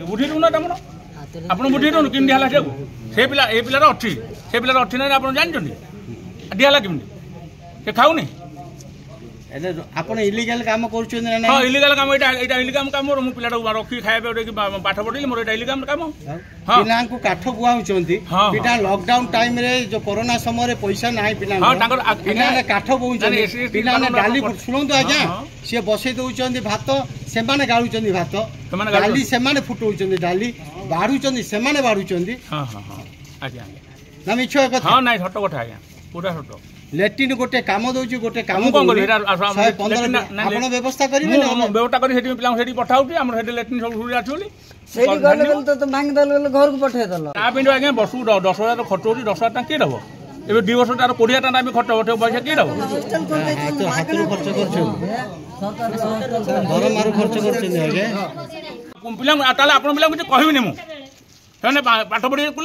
बुझे ना तुम आप बुझे दौन कि दिहला से पिला ए पिलार अच्छी से पिलार अच्छी ना आप जानते दिहला कमी से खाऊनी आप इलिगल काम कर हाँ इलिगल काम यहाँ इलिगल काम मु पिला रखी खाया पाठ पढ़ेली मोर यहाँ इलिगल काम पिला काठ बुआउंट पिला लॉकडाउन टाइम रे जो कोरोना समय पैसा ना पिला काठ बोच पिला डाली शुणु आज्ञा सी बसई दौरान भात से गाड़ुं भात डाली से फुटाऊँ डाली बाढ़ुं से बाढ़ुं ना मिछ हाँ ना सत कथा आज्ञा पूरा सत लेट्रिन गोटे काम दौर गोटे काम व्यवस्था करेंगे व्यवस्था कर पिला पठाऊँ लेट्रिन सब सुविधा घर को पठेदेल आज्ञा वर्ष 10,000 खर्च हो 10,000 किए दब ए 2 वर्ष तार 20,000 खर्च हो पैसा किए दब पिला आप पिला कुछ कहबी मुझे पाठ पढ़ी मत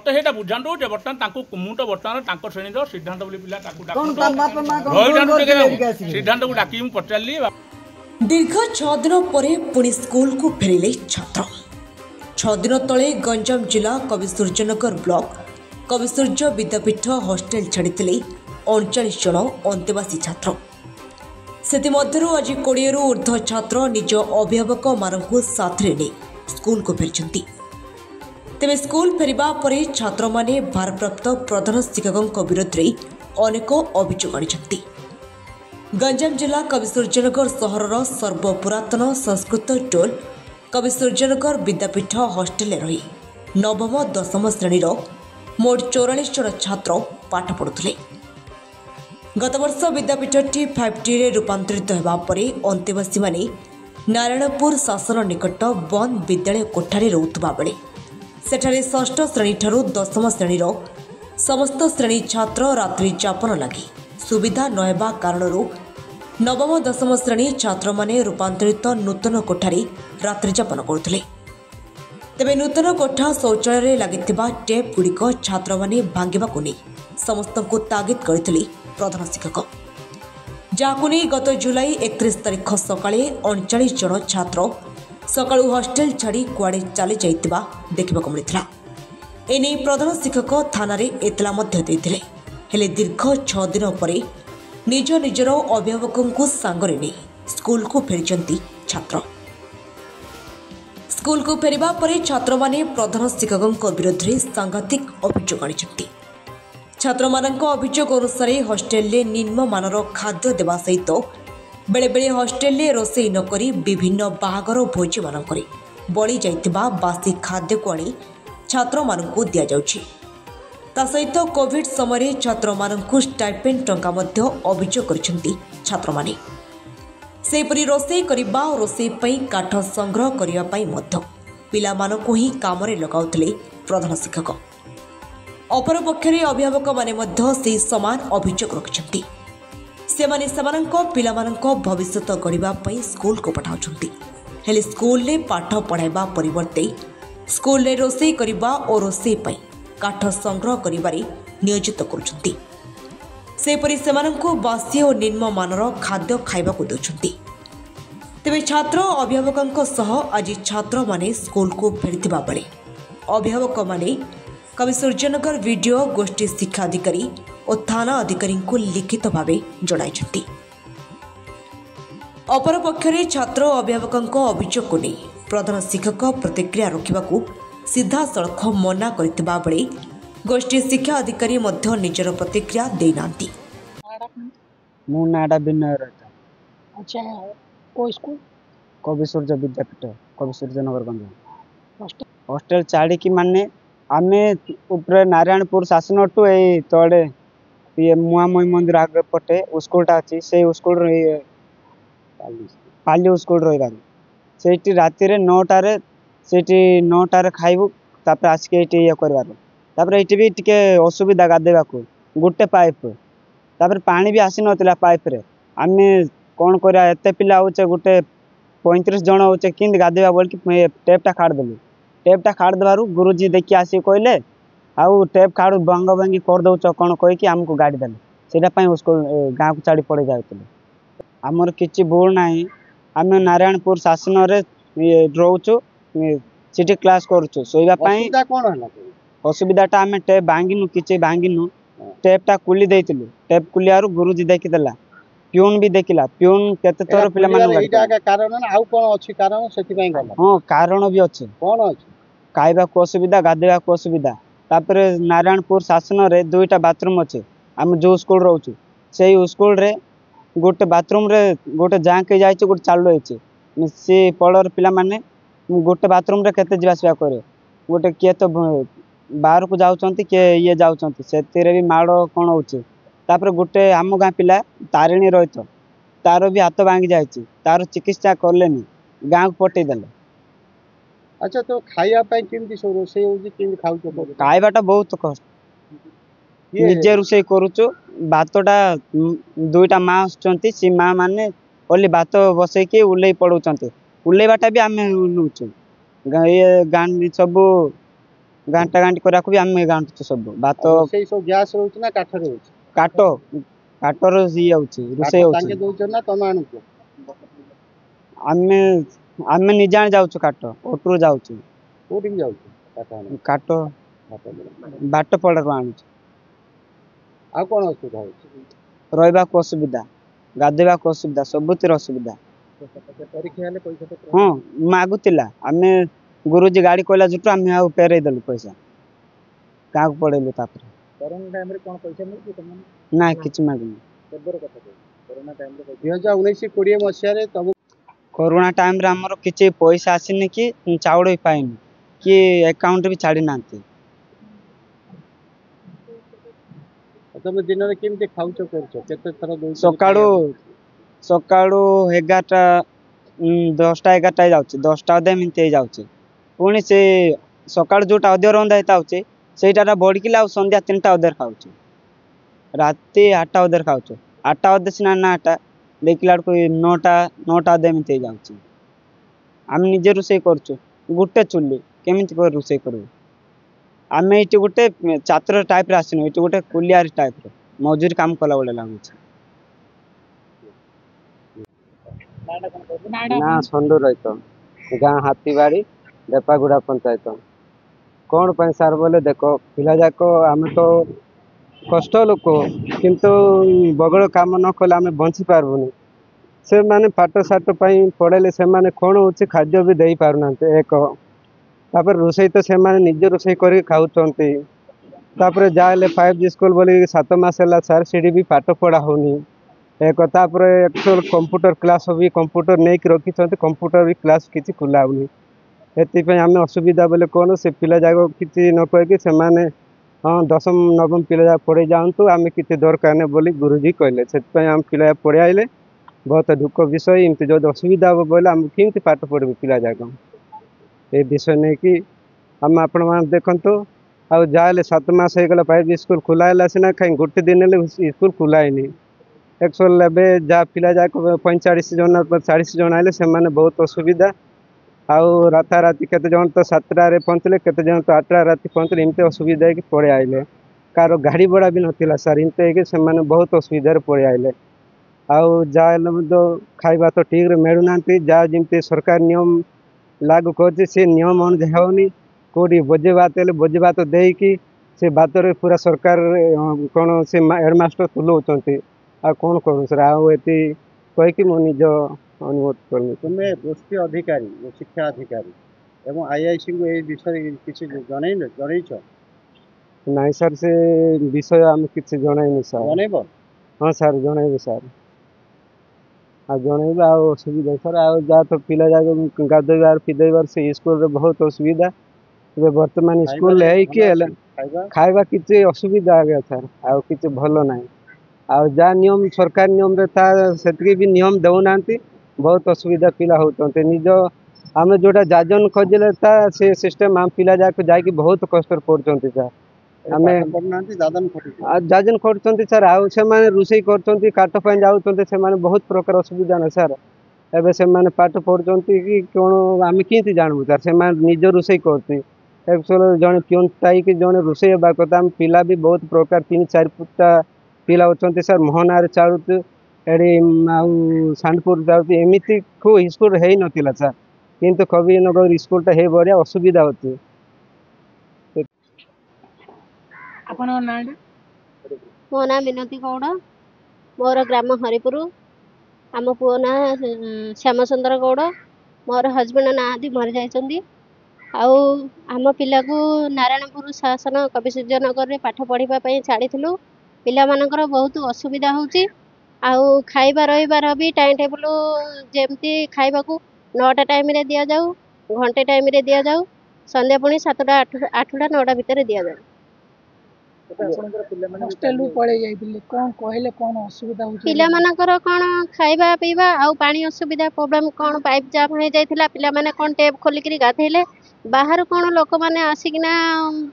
से बुझा बर्तमान मुझे बर्तमान श्रेणी सिद्धांत सिद्धांत को डाक पचारि दीर्घ 6 दिन पर पुणी स्कूल को फेरिले छात्र 6 दिन तले गंजाम जिला कविसूर्यनगर ब्लॉक कविसूर्य विद्यापीठ हॉस्टेल छाड़ी 39 जन अंतेवासी छात्र सेमध्यु आज 20 रु ऊर्ध्व छात्र निज अभिभावक मानू साथ नहीं स्कूल को फेरी तेज स्कूल फेरिबा परे छात्र माने भारप्राप्त प्रधान शिक्षकों विरोध में अनेक अभियोग आनी गंजाम जिला कविसूर्यनगर सहर सर्वपुरातन संस्कृत टोल कविसूर्यनगर विद्यापीठ हॉस्टेल रही नवम दशम श्रेणी मोट 44 जन छात्र पाठ पढ़ुले गत वर्ष विद्यापीठटी 5T रे रूपांतरित होगा परे अंतेवासी माने नारायणपुर शासन निकट बंद विद्यालय कोठारे रोथुबा बेले सेठारे षष्ठ श्रेणी ठारू दशम श्रेणीर समस्त श्रेणी छात्र रात्रि जापन लगी सुविधा नहेबा कारणरू नवम दशम श्रेणी छात्र माने रूपांतरित नूतन कोठारे रात्रि जापन करुथिले तेबे नूतन कोठा शौचालय लगिथिबा टेप गुड़िक छात्र माने भांगिबाकु नै समस्तଙ୍କୁ तागिद करथिले प्रधान शिक्षक जहां नहीं गत जुलाई 31 तारीख सकाळे 39 जन छात्र सकाळु हॉस्टेल छाड़ी कुआडे चली जाइतिबा देखिबा को मिलिथिला एने प्रधान शिक्षक थाना रे एतला मध्य देथिले हेले दीर्घ 6 दिन पर निज निजर अभिभावकों सांगरे नहीं स्कूल को फेरिचंती छात्र स्कूल को फेरिबा परे छात्र माने प्रधान शिक्षकों विरोध में सांघातिक अभियोग आनी छात्र मानक अभियोग अनुसार हॉस्टेल निम्न मानर खाद्य देवा सहित बेले बेले हॉस्टेल रोसई नक विभिन्न बाहागर भोजी मानक बड़ी जाइतिबा बासी खाद्य को आनी छात्र मानक दि जाउछि ता सहित कोविड समय छात्र मानक स्टाइपेंड टंका मध्य अभियोग करछंती छात्र माने सेपरि रोसई करबा और रोसई पई काठ संग्रह करिया पई मध्य पिला मानक ही काम रे लगाउतले प्रधान शिक्षक अपरपक्षे अभिभावक माने मध्य से समान अभियोग रखिछंती सेमाने समानक पिलामानक भविष्यत गढ़िबा पई स्कूल को पठाउछंती हेले स्कूल ले पाठ पढ़ाइबा परिवर्ते स्कूल ले रोसई करिबा और रोसई पई काठ संग्रह करिबारे नियोजित करुछंती सेपरि सेमानक बासी और निम्न मानर खाद्य खाइबा को देउछंती तेबे छात्र अभिभावक सह आज छात्र माने स्कूल को फेरिथिबा बेले अभिभावक माने कविसूर्यनगर वीडियो गोष्ठी शिक्षा अधिकारी और थाना अधिकारी को लिखित भाव जणाइछंती अपरपक्षे छात्र और अभिभावक अभियोग को नहीं प्रधान शिक्षक प्रतिक्रिया रखा सीधा सड़क मना करथिबा बेले गोष्ठी शिक्षा अधिकारी मध्य निजर प्रतिक्रिया देना मो नाडा विनय रहता अच्छा को स्कूल कविसूर्य विद्यापीठ कविसूर्यनगर गंजाम हॉस्टेल छाड़ी की माने आमे ऊपर नारायणपुर शासन टू ये तड़े ये मुआमई मंदिर आगे पटे स्कूलटा अच्छी से स्कूल पाली स्कूल रही से राति 9टारे से 9टारे खाइबू तापर आसिक ये कर ये भी टे असुविधा गाधेबा को गोटे पाइप तापर पानी भी आसी नाला पाइप रे आमे कौन करा एत पिला होचे गोटे 35 जन होचे कि गाधेबा बोल कि टेपटा काटदेलु टेपटा काटदेबारु गुरुजी देखी आसी कहले आउ टेप काड़ भंग भांगी कर दौच कौन कहीकि गाड़ी देले से स्कूल गाँव को छाड़ी पड़े जाते आमर किसी भूल ना आम नारायणपुर शासन रोचु सीटी क्लास करुचु शोइबा कौन असुविधाटा आम टेप भांगिनु किसी भांगिनु टेपटा कुली देइतिलु टेप कुलियारु गुरुजी देखिदेला प्यून भी देखिला प्यून केते थोर पिला मान कारण आउ कोन अछि कारण सेति पई गला हां कारण भी अछि कोन अछि खाइबा को असुविधा गाधेबा को असुविधा तापर नारायणपुर शासन रे दुईटा बाथरूम अछि हम जो स्कूल रहउछु सेही स्कूल रे गोटे बाथरूम रे गोटे जाके जाइछ गोटे चालू होइछ से पड़र पिला माने गोटे बाथरूम रे केते जिवासवा करे गोटे किए तो बाहर को जाउचंती के ये जाउचंती सेतिरे भी माड़ कोन होउछ तापर गोटे आम गाँ पिला तारिणी रहित तार भी हाथ भांगी जाइए तार चिकित्सा करलेनी गाँ को पठे देले। अच्छा तो खाइया पई केमती सो रोसे होजी केमती खाउछो खाइबाटा बहुत कष्ट निजे रोसे करूचो भातटा दुईटा माँ आछंती सी माँ माने ओली भात बसै के उल्लै पड़ौचंती उल्लैबाटा भी आमे उल्लुचो ये गान सब गांटा गांटी करा को भी आमे गांटू सब भात सेई सब गैस रहउछ ना काठ रहउछ काटो काटर ये होची रोसे होची तांगे दोछ ना तमे आनुछ आमे आमे निजान जाउछु काटो ओटरू जाउछु कोठी जाउछु काटो बाट पड़र आनुछु आ कोन असुविधा होची रहबा को असुविधा गाधेबा को असुविधा सबुतिर असुविधा परीक्षा हेले पैसा तो हां मागुतिला आमे गुरुजी गाड़ी कोला जुटू आमे आ पेरे देलु पैसा का को पड़ेलु तापर कोरोना टाइम रे कोन पैसा मिलि तमन ना किछ मागुनी केबर कथा कोरोना टाइम रे 2019-20 मसिया रे तब कोरोना टाइम रे हमरो किछ पैसा आसिनी कि चाउड़ भी पाइनी कि अकाउंट भी छाड़ी नांती तमे दिन रे केमते खाउछो करछो केते थरा दोछ सकाळो 11टा 10टा 11टा जाउची 10टा अधे मिनटे जाउची पुणी से सकाळ जोटा अधे रंदा हेताउची सेटाटा बडकिला संध्या 3टा अधे खाउची राती 8टा अधे खाउची 8टा अधे सिना नाटा देखिला को 9टा अधे मिनटे जाउची हम निजे रुसे करछु गुटे चुल्ली केमिति कर रुसे करू आमे इटी गुटे छात्र टाइप रे आसिनो इटी गुटे कुलियार टाइप रे मजूरी काम कला बडे लागुची ना संडू रहित गाँ हाथीबाड़ी देपागुड़ा पंचायत कौन पर सार बोले देखो पिला जाक आम तो कष्ट लोक किंतु बगड़ काम न कले आम बंची पार्बुनि से माने पाठ साठ पढ़ेले से माने कौन हो खाद्य भी दे पारना एक तापर रोसई तो से माने निज रोसई कर खाऊंट तापर जाए 5G स्कूल बोली 7 मास है सार सीढ़ी भी पाठ पढ़ा होनी एक तापर एक्चुअल कंप्यूटर क्लास भी कंप्यूटर नहीं रखी कंप्यूटर भी क्लास किसी खुलाऊनी एपाई आम असुविधा बोले कौन से पिला जाक कि न कहीकि से हाँ 10म 9म पिला पढ़े जाऊँ आम कि दरकार नहीं बोली गुरुजी कहले से आम पिला पढ़े आइले बहुत दुख विषय एमती जो असुविधा हम बोले आम केमती पाठ पढ़ू पिला जाक ये विषय नहीं कि आम आपण मैंने देखु आ जाए 7 मास होगा 5G स्कूल खुलाला सीना कहीं गोटे दिन स्कूल खुलाएनी एक्चुअल जहाँ पिला जाक 45 जन 40 जन आए से बहुत असुविधा आउ राताराति केते जन तो 7टारे पहुँचले केते जन तो 8टा राति पहुँचले एमती असुविधा कि पड़े आइले कार गाड़ी बड़ा भी नाला सार एमती से बहुत असुविधा पड़े आइले आउ जहाँ खाइबा तो ठीक मिलूना जहाँ जमी सरकार नियम लागू कर नियम अनुଯାयी होनी कौटी भोजी भात भोजी भात देकी से भात पूरा सरकार कौन से हेडमास्टर तुलाऊँच आ कौन करूँ सर आती कहीकि मो निज अनुरोध कर तुम्हें गोष्ठी अधिकारी शिक्षा अधिकारी एवं आईआईसी को ये विषय किसी जनईछ नाई सर से विषय आम कि जनईनी सर जनइब हाँ सर जनइबे सर आ जनइबे असुविधा सर आ तो पिला जाक गाधोबार पिधेबार से स्कूल बहुत असुविधा बर्तमान स्कूल है कि खाइबा किसी असुविधा आ गया सर आउ कि भल ना आ जहाँ नियम सरकार नियम से भी नियम देना बहुत असुविधा पिला होते निज आम जोटा जाजन खोजिले से सिस्टम आम पिला जाक जाकि बहुत कष्ट पड़ते सर आम जाजन खटुंट सर आउ से रोसई कर काट जाऊँ से बहुत प्रकार असुविधा ना सर एवं से पाठ पढ़ुं कि कौन आम कि जानबू सर से निज रोसई कर एक्चुअल जड़े पिओन कि जड़े रोसई हवा कथा पिला भी बहुत प्रकार 3-4 पिला अच्छा सर मोहनार चालू एडी सांडपुर जाऊँ एमती को स्कूल है नथिला सर किंतु कविनगर स्कूलटा है बड़िया असुविधा होती। मो ना विनती गौड़ मोर ग्राम हरिपुर आम पुओ ना श्यामचंद्र गौड़ मोर हजबैंड ना आदि मरी जाइछन्ती आउ आम पिला को नारायणपुर शासन कविसूर्यनगर पाठ पढ़िबा पई छाड़ीथिलु पिला मानकर बहुत असुविधा होउची आउ खाइबा रहिबार भी टाइम टेबल जेमती खाइबा को 9टा टाइम रे दिया जाऊ घंटे टाइम रे दिया जाऊ संध्या पुणी 7टा 8टा 9टा भितर दिया जाऊ। पिला मानकर कौन खाइबा पीबा आउ पानी असुविधा प्रोब्लेम कौन पाइप जाम हो जाइथिला पिला माने कौन टेप खोलिकरी गाधेले बाहर कौन लोक माने आसिकिना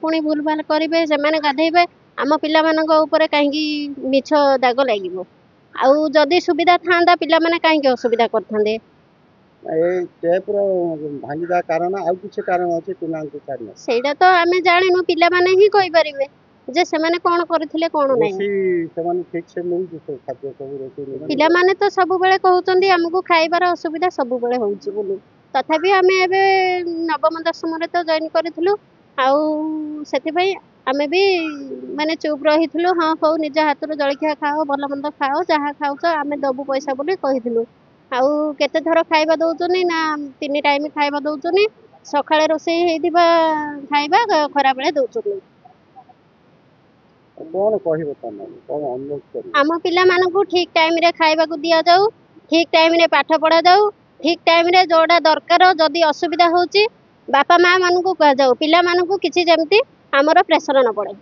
पुणी भूल भाल करिवे से माने गाधेबे आम पिला मानक ऊपर काहेकि मिछ दाग लागिवो आउ जदी सुविधा थांदा पिला माने काहेकि असुविधा करथांदे ए टेप रो भांगिदा कारण आउ किछ कारण अछि पिला को कारण सेटा तो आमे जानिनु पिला माने ही कहि परिबे जे से माने कोन करथिले कोन नै से माने ठीक से मिल जतो खाद्य सब रोटी पिला माने तो सब बेले कहउचंदी हमकु खाइबार असुविधा सब बेले होउची बोली तथापि आमे एबे नवम दशम रे तो जॉइन करथिलु आउ सेति भाई आमे भी माने चुप रहिथिलु हां हो निज हाथ रो जळखिया खाओ भल मंद खाओ जहा खाउछ आमे दबु पैसा बोली कहिथिलु आउ केते थरो खाइबा दउचनी ना 3 टाइम खाइबा दउचनी सखाळे रोसई हेदिबा खाइबा खरा बेले दउचनी कौन कहिबो तने कौन अनुरोध करी आम पिला मानकु ठीक टाइम रे खाइबा को दिया जाऊ ठीक टाइम रे पाठ पढ़ा जाऊ ठीक टाइम रे जोडा दरकार जदी असुविधा होची बापा मां मानकु कह जाऊ पिला मानकु किछि जेमती हमरो प्रेशर न पड़े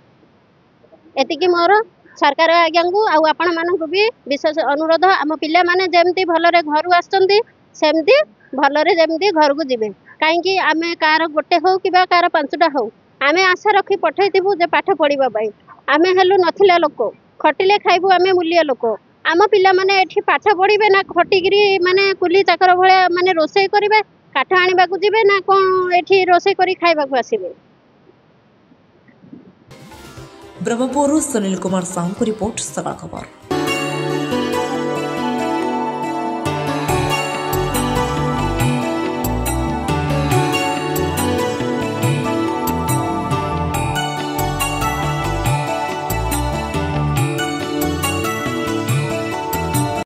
एतिकी मोर सरकार आज्ञा को आउ आपण मानकु भी विशेष अनुरोध आम पिला माने जेमती भलरे घर आछंती सेमती भलरे जेमती घर को जिबे काहे कि आमे कार गोटे हो कि बा कार 5टा हो आमे आशा रखी पठैतिबु जे पाठ पढ़िबा पई आमे हेलु नथिला लोक खटिले खाइबु आमे मूल्य लोक आम पिला माने एठी पाठ पढ़िबे ना खटिगिरी माने कुली चाकर भले माने रोसई करिवे काठ आनिबा को जिबे ना कोन एठी रोसई करी खाइबा को आसीबे। ब्रह्मपुर सुनील कुमार साहू को रिपोर्ट सकाळ खबर।